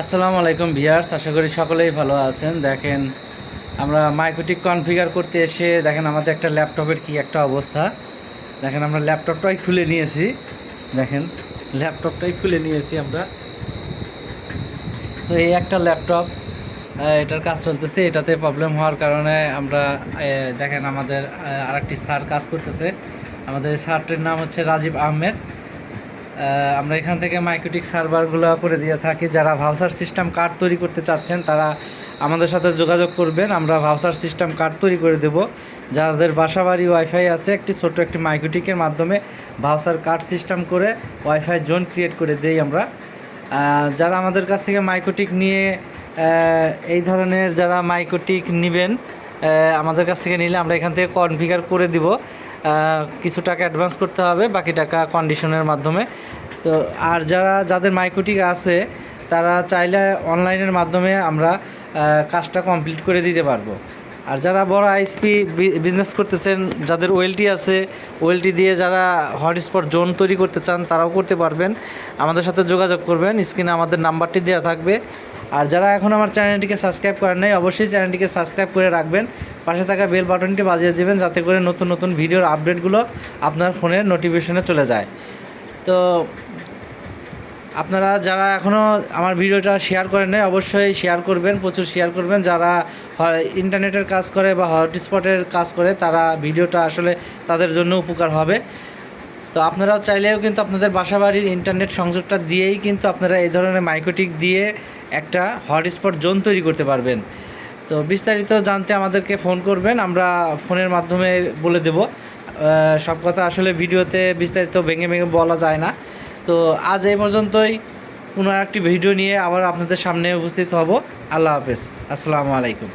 আসসালামু আলাইকুম ভিউয়ার্স, আশা করি সকলেই ভালো আছেন। দেখেন আমরা মাইক্রোটিক কনফিগার করতে এসে দেখেন আমাদের একটা ল্যাপটপের কি একটা অবস্থা। দেখেন আমরা ল্যাপটপটাই খুলে নিয়েছি। দেখেন ল্যাপটপটাই খুলে নিয়েছি আমরা। তো এই একটা ল্যাপটপ, এটার কাজ চলতেছে। এটাতে প্রবলেম হওয়ার কারণে আমরা দেখেন আমাদের আরেকটি স্যার কাজ করতেছে। আমাদের স্যারটির নাম হচ্ছে রাজীব আহমেদ। আমরা এখান থেকে মাইক্রোটিক সার্ভারগুলো করে দিয়ে থাকি। যারা ভাউচার সিস্টেম কার্ড তৈরি করতে চাচ্ছেন তারা আমাদের সাথে যোগাযোগ করবেন। আমরা ভাউচার সিস্টেম কার্ড তৈরি করে দেব। যাদের বাসাবাড়ি ওয়াইফাই আছে, ছোট্ট একটি মাইক্রোটিকের মাধ্যমে ভাউচার কার্ড সিস্টেম করে ওয়াইফাই জোন ক্রিয়েট করে দেই আমরা। যারা আমাদের কাছ থেকে মাইক্রোটিক নিয়ে এই ধরনের যারা মাইক্রোটিক নেবেন, আমাদের কাছ থেকে নিলে আমরা এখান থেকে কনফিগার করে দিব। কিছু টাকা অ্যাডভান্স করতে হবে, বাকি টাকা কন্ডিশনের মাধ্যমে। তো আর যাদের মাইক্রোটিক আছে তারা চাইলে অনলাইনের মাধ্যমে আমরা কাজটা কমপ্লিট করে দিতে পারবো। আর যারা বড় আইএসপি বিজনেস করতেছেন, যাদের ওয়েলটি আছে, ওয়েলটি দিয়ে যারা হটস্পট জোন তৈরি করতে চান তারাও করতে পারবেন। আমাদের সাথে যোগাযোগ করবেন, স্ক্রিনে আমাদের নাম্বারটি দেওয়া থাকবে। আর যারা এখন আমার চ্যানেলটিকে সাবস্ক্রাইব করেন নাই, অবশ্যই চ্যানেলটিকে সাবস্ক্রাইব করে রাখবেন। পাশে থাকা বেল বাটনটি বাজিয়ে দেবেন, যাতে করে নতুন নতুন ভিডিওর আপডেটগুলো আপনার ফোনের নোটিফিকেশনে চলে যায়। তো আপনারা যারা এখনও আমার ভিডিওটা শেয়ার করেন নাই, অবশ্যই শেয়ার করবেন, প্রচুর শেয়ার করবেন। যারা ইন্টারনেটের কাজ করে বা হটস্পটের কাজ করে তারা ভিডিওটা আসলে তাদের জন্য উপকার হবে। তো আপনারাও চাইলেও কিন্তু আপনাদের বাসাবাড়ির ইন্টারনেট সংযোগটা দিয়েই কিন্তু আপনারা এই ধরনের মাইক্রোটিক দিয়ে একটা হটস্পট জোন তৈরি করতে পারবেন। তো বিস্তারিত জানতে আমাদেরকে ফোন করবেন, আমরা ফোনের মাধ্যমে বলে দেব। সব কথা আসলে ভিডিওতে বিস্তারিত ভেঙে ভেঙে বলা যায় না। তো আজ এই পর্যন্তই। কোনো একটি ভিডিও নিয়ে আবার আপনাদের সামনে উপস্থিত হব। আল্লাহ হাফেজ, আসসালামু আলাইকুম।